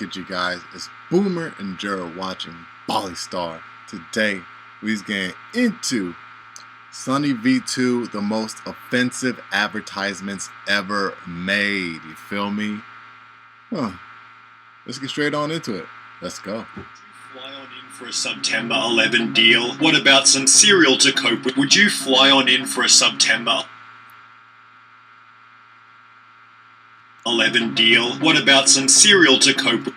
good, you guys? It's Boomer and Gerald watching Bali Star. Today, we're getting into Sunny V2, the most offensive advertisements ever made. You feel me? Let's get straight on into it. Let's go. Fly on in for a September 11 deal? What about some cereal to cope with? Would you fly on in for a September 11 deal? What about some cereal to cope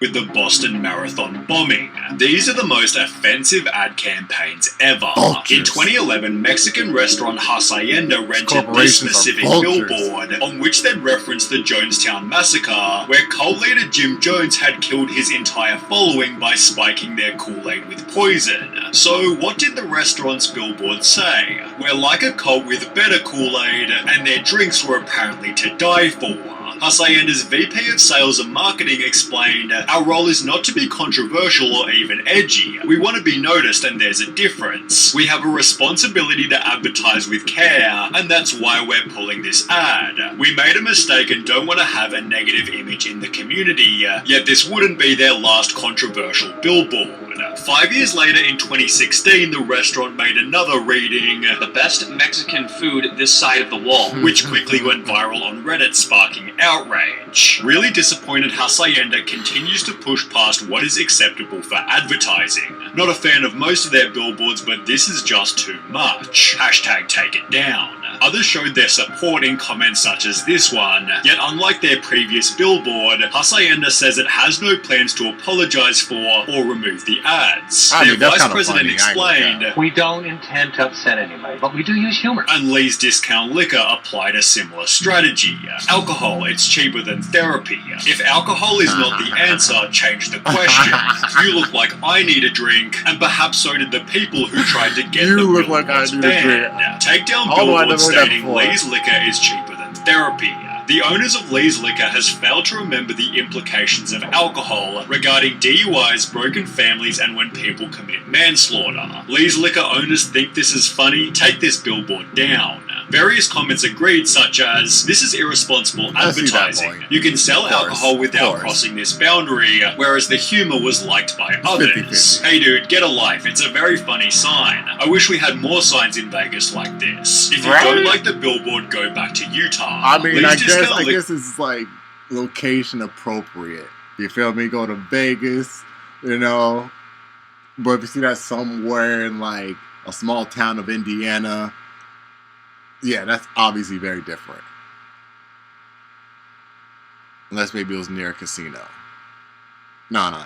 with the Boston Marathon bombing? These are the most offensive ad campaigns ever. Vultures. In 2011, Mexican restaurant Hacienda rented this specific billboard on which they'd referenced the Jonestown Massacre, where cult leader Jim Jones had killed his entire following by spiking their Kool-Aid with poison. So what did the restaurant's billboard say? We're like a cult with better Kool-Aid, and their drinks were apparently to die for. Hacienda's VP of Sales and Marketing explained, "Our role is not to be controversial or even edgy. We want to be noticed, and there's a difference. We have a responsibility to advertise with care, and that's why we're pulling this ad. We made a mistake and don't want to have a negative image in the community, yet this wouldn't be their last controversial billboard." 5 years later, in 2016, the restaurant made another reading, "The best Mexican food this side of the wall," which quickly went viral on Reddit, sparking outrage. Really disappointed, Hacienda continues to push past what is acceptable for advertising. Not a fan of most of their billboards, but this is just too much. Hashtag take it down. Others showed their support in comments such as this one, yet unlike their previous billboard, Hacienda says it has no plans to apologize for or remove the ads. Their vice president explained, "We don't intend to upset anybody, but we do use humor." And Lee's Discount Liquor applied a similar strategy. "Alcohol, it's cheaper than therapy. If alcohol is not the answer, change the question. You look like I need a drink, and perhaps so did the people who tried to get the billboards banned. Take down billboards stating Lee's Liquor is cheaper than therapy. The owners of Lee's Liquor has failed to remember the implications of alcohol regarding DUIs, broken families, and when people commit manslaughter. Lee's Liquor owners think this is funny? Take this billboard down." Various comments agreed, such as, "This is irresponsible advertising. You can sell alcohol without crossing this boundary," whereas the humor was liked by others. "Hey dude, get a life. It's a very funny sign. I wish we had more signs in Vegas like this. If you don't like the billboard, go back to Utah." I mean, I guess it's like location appropriate. You feel me? Go to Vegas, you know. But if you see that somewhere in like a small town of Indiana, yeah, that's obviously very different. Unless maybe it was near a casino. No.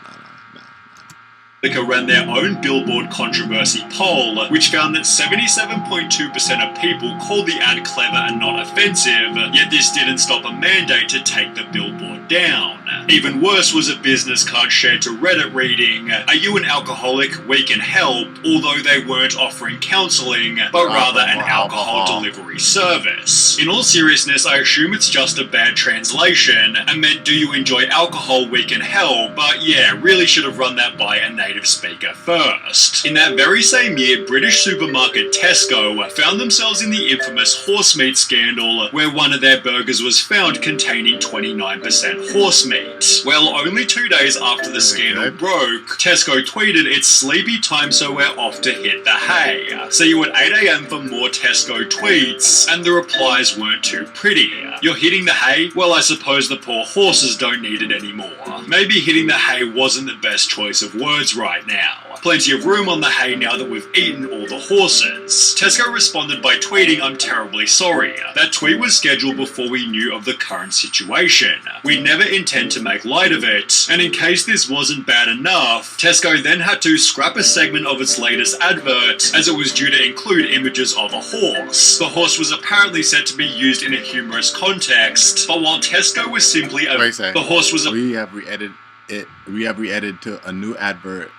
Liquor ran their own billboard controversy poll, which found that 77.2% of people called the ad clever and not offensive, yet this didn't stop a mandate to take the billboard down. Even worse was a business card shared to Reddit reading, "Are you an alcoholic? We can help," although they weren't offering counseling, but rather an alcohol delivery service. In all seriousness, I assume it's just a bad translation and meant, "Do you enjoy alcohol? We can help," but yeah, really should have run that by a native speaker first. In that very same year, British supermarket Tesco found themselves in the infamous horse meat scandal, where one of their burgers was found containing 29% horse meat. Well, only 2 days after the scandal broke, Tesco tweeted, "It's sleepy time, so we're off to hit the hay. See you at 8 AM for more Tesco tweets," and the replies weren't too pretty. "You're hitting the hay? Well, I suppose the poor horses don't need it anymore. Maybe hitting the hay wasn't the best choice of words right now. Plenty of room on the hay now that we've eaten all the horses." Tesco responded by tweeting, "I'm terribly sorry. That tweet was scheduled before we knew of the current situation. We never intend to make light of it, and in case this wasn't bad enough, Tesco then had to scrap a segment of its latest advert as it was due to include images of a horse. The horse was apparently said to be used in a humorous context, but while Tesco was simply the horse was we have re-edited to a new advert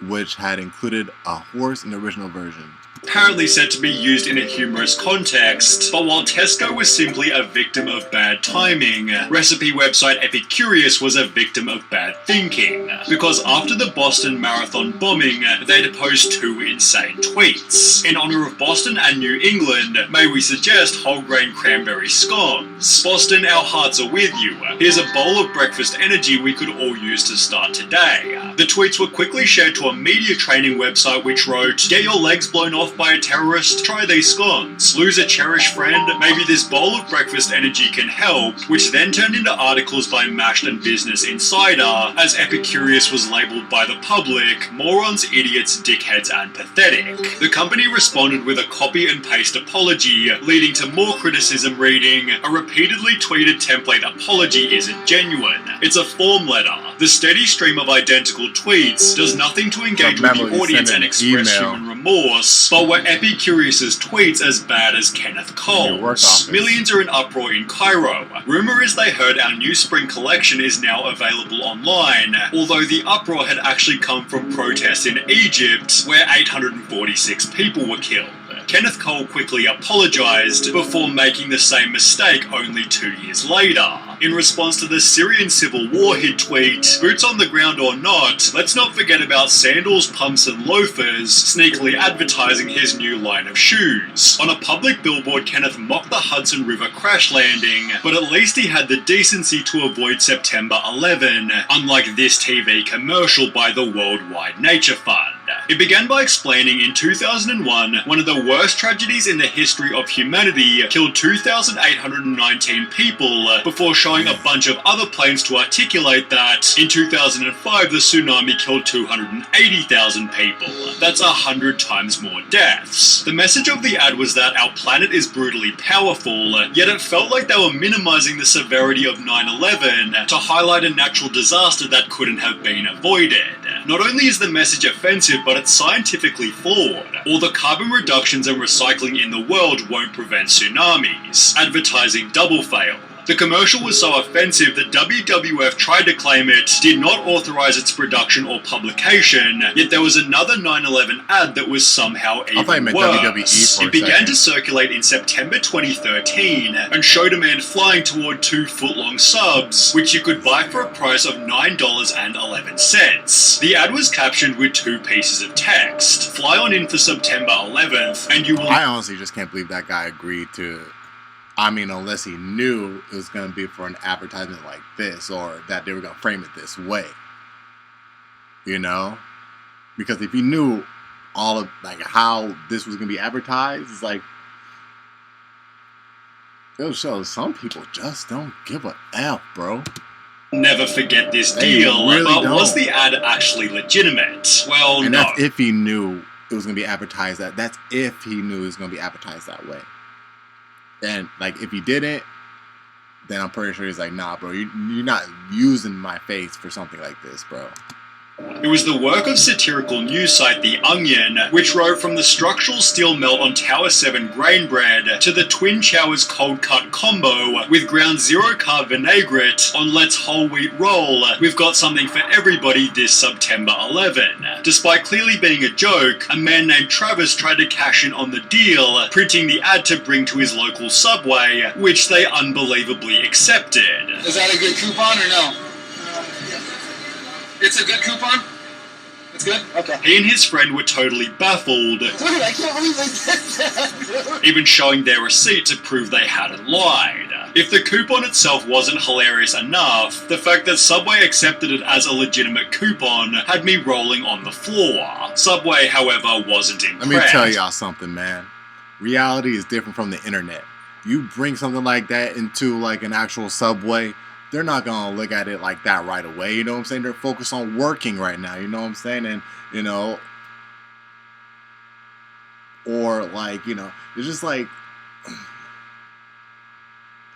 which had included a horse in the original version. Apparently said to be used in a humorous context, but while Tesco was simply a victim of bad timing, recipe website Epicurious was a victim of bad thinking, because after the Boston Marathon bombing, they'd post 2 insane tweets. In honor of Boston and New England, may we suggest whole grain cranberry scones. Boston, our hearts are with you. Here's a bowl of breakfast energy we could all use to start today. The tweets were quickly shared to a media training website which wrote, "Get your legs blown off by a terrorist, try these scones. Lose a cherished friend, maybe this bowl of breakfast energy can help," which then turned into articles by Mashed and Business Insider, as Epicurious was labelled by the public, morons, idiots, dickheads, and pathetic. The company responded with a copy and paste apology, leading to more criticism reading, "A repeatedly tweeted template apology isn't genuine. It's a form letter. The steady stream of identical tweets does nothing to engage with the audience and express human remorse, but were Epicurious's tweets as bad as Kenneth Cole's? Millions are in uproar in Cairo. Rumour is they heard our new spring collection is now available online, although the uproar had actually come from protests in Egypt, where 846 people were killed. Kenneth Cole quickly apologised before making the same mistake only 2 years later. In response to the Syrian civil war, he'd tweet, "Boots on the ground or not, let's not forget about sandals, pumps and loafers," sneakily advertising his new line of shoes. On a public billboard, Kenneth mocked the Hudson River crash landing, but at least he had the decency to avoid September 11, unlike this TV commercial by the Worldwide Nature Fund. It began by explaining in 2001, one of the worst tragedies in the history of humanity killed 2,819 people, before showing a bunch of other planes to articulate that in 2005 the tsunami killed 280,000 people. That's 100 times more deaths. The message of the ad was that our planet is brutally powerful, yet it felt like they were minimizing the severity of 9/11 to highlight a natural disaster that couldn't have been avoided. Not only is the message offensive, but it's scientifically flawed. All the carbon reductions and recycling in the world won't prevent tsunamis. Advertising double fail. The commercial was so offensive that WWF tried to claim it did not authorize its production or publication, yet there was another 9/11 ad that was somehow even worse. It began to circulate in September 2013 and showed a man flying toward 2 foot-long subs, which you could buy for a price of $9.11. The ad was captioned with 2 pieces of text: "Fly on in for September 11th, and you will..." I honestly just can't believe that guy agreed to... I mean, unless he knew it was going to be for an advertisement like this, or that they were going to frame it this way. You know? Because if he knew all of, like, how this was going to be advertised, it's like, it'll show some people just don't give a F, bro. Never forget this deal, really but don't. Was the ad actually legitimate? Well, and no. That's if he knew it was going to be advertised that. That's if he knew it was going to be advertised that way. And, like, if he didn't, then I'm pretty sure he's like, nah, bro, you're not using my face for something like this, bro. It was the work of satirical news site The Onion, which wrote from the structural steel melt on Tower 7 grain bread to the Twin Chowers cold cut combo with ground zero carb vinaigrette on Let's Whole Wheat Roll, we've got something for everybody this September 11. Despite clearly being a joke, a man named Travis tried to cash in on the deal, printing the ad to bring to his local Subway, which they unbelievably accepted. Is that a good coupon or no? It's a good coupon? It's good? Okay. He and his friend were totally baffled. Dude, I can't believe they did that, dude. Even showing their receipt to prove they hadn't lied. If the coupon itself wasn't hilarious enough, the fact that Subway accepted it as a legitimate coupon had me rolling on the floor. Subway, however, wasn't impressed. Let me tell y'all something, man. Reality is different from the internet. You bring something like that into, like, an actual Subway, they're not going to look at it like that right away, you know what I'm saying? They're focused on working right now, you know what I'm saying? And, you know, or, like, you know, it's just like,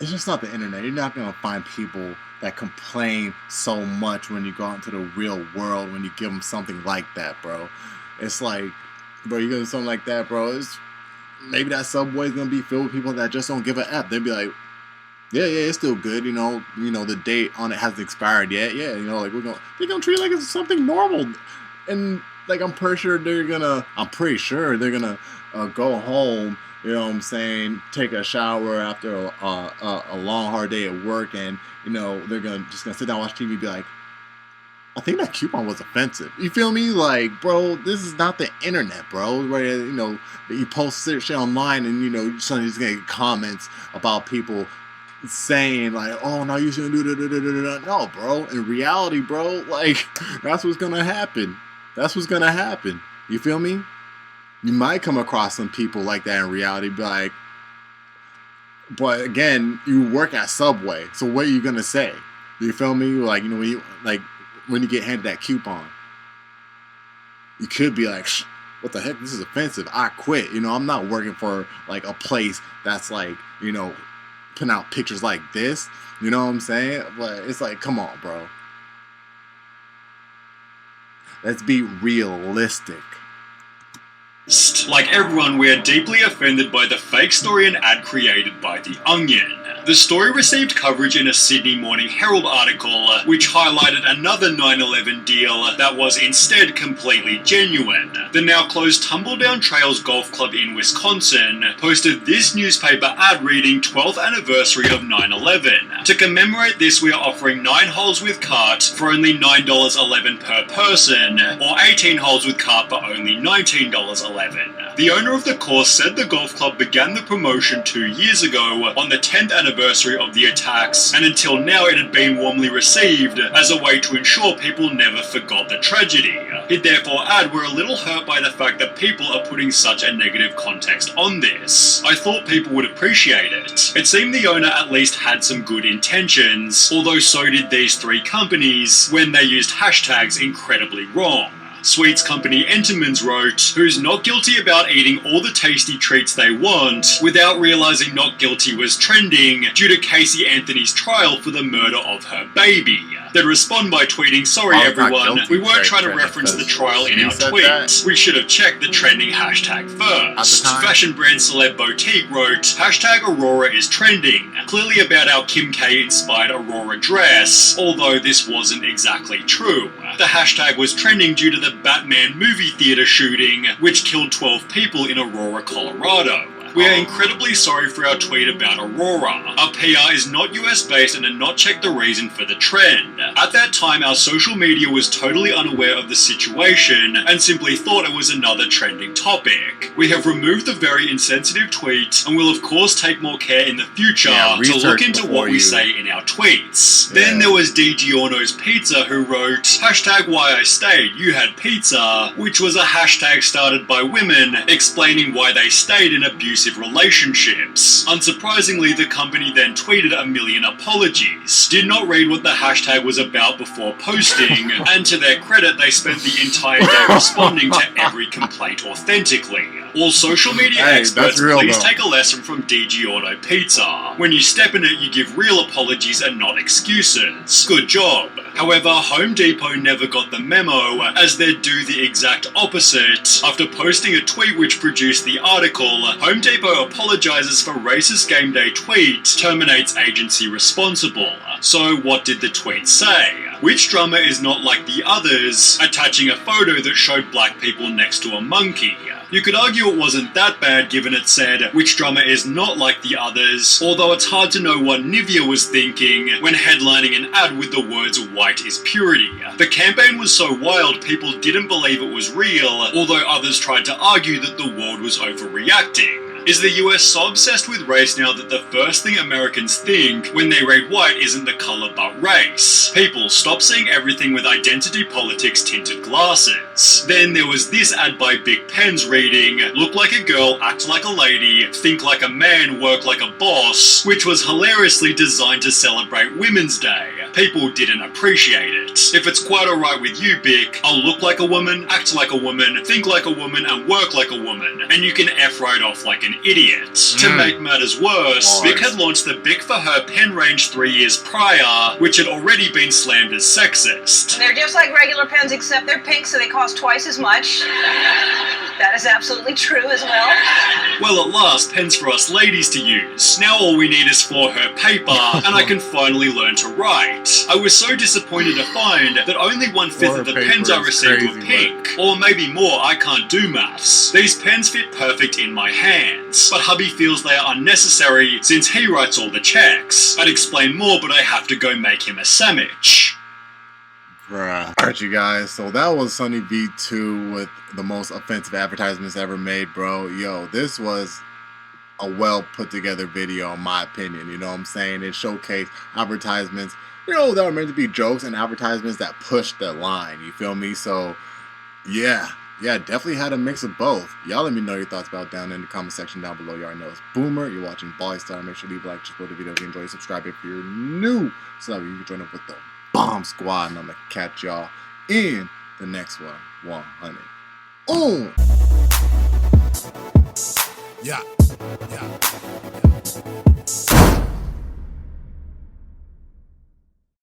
it's just not the internet. You're not going to find people that complain so much when you go out into the real world, when you give them something like that, bro. It's like, bro, you give them something like that, bro, it's, maybe that Subway's going to be filled with people that just don't give a F. They'd be like, yeah, it's still good, you know, the date on it hasn't expired yet, yeah, you know, like, they're gonna treat it like it's something normal, and Like, I'm pretty sure they're gonna go home, you know what I'm saying, take a shower after a long, hard day at work, and, you know, they're just gonna sit down, watch TV, and be like, I think that coupon was offensive. You feel me? Like, bro, this is not the internet, bro. Where, you know, you post shit online and, you know, suddenly you're gonna get comments about people saying, like, oh, no, you shouldn't do that. No, bro. In reality, bro, like, that's what's gonna happen. That's what's gonna happen. You feel me? You might come across some people like that in reality, but again, you work at Subway, so what are you gonna say? Do you feel me? Like, you know, when you get handed that coupon, you could be like, what the heck, this is offensive, I quit. You know, I'm not working for, like, a place that's, like, you know, putting out pictures like this. You know what I'm saying? But it's like, come on, bro. Let's be realistic. Like everyone, we are deeply offended by the fake story and ad created by The Onion. The story received coverage in a Sydney Morning Herald article, which highlighted another 9/11 deal that was instead completely genuine. The now closed Tumbledown Trails Golf Club in Wisconsin posted this newspaper ad reading 12th anniversary of 9/11. To commemorate this, we are offering 9 holes with cart for only $9.11 per person, or 18 holes with cart for only $19.11. The owner of the course said the golf club began the promotion 2 years ago on the 10th anniversary of the attacks, and until now it had been warmly received as a way to ensure people never forgot the tragedy. He'd therefore add, we're a little hurt by the fact that people are putting such a negative context on this. I thought people would appreciate it. It seemed the owner at least had some good intentions, although so did these 3 companies when they used hashtags incredibly wrong. Sweets company Entenmann's wrote, who's not guilty about eating all the tasty treats they want, without realising not guilty was trending due to Casey Anthony's trial for the murder of her baby. They'd respond by tweeting, sorry everyone, we weren't trying to reference the trial in our tweet. We should have checked the trending hashtag first. Fashion brand Celeb Boutique wrote, hashtag Aurora is trending, clearly about our Kim K inspired Aurora dress, although this wasn't exactly true. The hashtag was trending due to the Batman movie theater shooting, which killed 12 people in Aurora, Colorado. We are incredibly sorry for our tweet about Aurora. Our PR is not US based and did not check the reason for the trend. At that time, our social media was totally unaware of the situation and simply thought it was another trending topic. We have removed the very insensitive tweet and will of course take more care in the future to look into what we say in our tweets. Then there was DiGiorno's Pizza who wrote, hashtag why I stayed, you had pizza, which was a hashtag started by women explaining why they stayed in abusive relationships. Unsurprisingly, the company then tweeted a million apologies, did not read what the hashtag was about before posting, and to their credit, they spent the entire day responding to every complaint authentically. All social media experts, please take a lesson from DiGiorno Pizza. When you step in it, you give real apologies and not excuses. Good job. However, Home Depot never got the memo, as they'd do the exact opposite. After posting a tweet which produced the article, Home Depot apologizes for racist game day tweet, terminates agency responsible. So what did the tweet say? Which drummer is not like the others, attaching a photo that showed black people next to a monkey. You could argue it wasn't that bad given it said, which drummer is not like the others, although it's hard to know what Nivea was thinking when headlining an ad with the words white is purity. The campaign was so wild people didn't believe it was real, although others tried to argue that the world was overreacting. Is the US so obsessed with race now that the first thing Americans think when they read white isn't the colour but race? People, stop seeing everything with identity politics tinted glasses. Then there was this ad by Big Pens reading, look like a girl, act like a lady, think like a man, work like a boss, which was hilariously designed to celebrate Women's Day. People didn't appreciate it. If it's quite alright with you, Bic, I'll look like a woman, act like a woman, think like a woman, and work like a woman, and you can F right off like an idiot. To make matters worse, Bic had launched the Bic for Her pen range 3 years prior, which had already been slammed as sexist. They're just like regular pens except they're pink so they cost twice as much. That is absolutely true as well. Well, at last, pens for us ladies to use. Now all we need is For Her paper, and I can finally learn to write. great. I was so disappointed to find that only 1/5 of the pens I received were pink. Or maybe more, I can't do maths. These pens fit perfect in my hands, but hubby feels they are unnecessary since he writes all the checks. I'd explain more, but I have to go make him a sandwich. Bruh. Alright, you guys, so that was Sunny V2 with the most offensive advertisements ever made, bro. Yo, this was a well put together video in my opinion, you know what I'm saying? It showcased advertisements, you know, that were meant to be jokes and advertisements that pushed the line, you feel me? So, yeah, definitely had a mix of both. Y'all let me know your thoughts about it down in the comment section down below. You already know it's Boomer. You're watching Bali Star. Make sure to leave a like, just below the video if you enjoy, subscribe if you're new, so that way you can join up with the Bomb Squad, and I'm gonna catch y'all in the next one. 100. Oh! Yeah.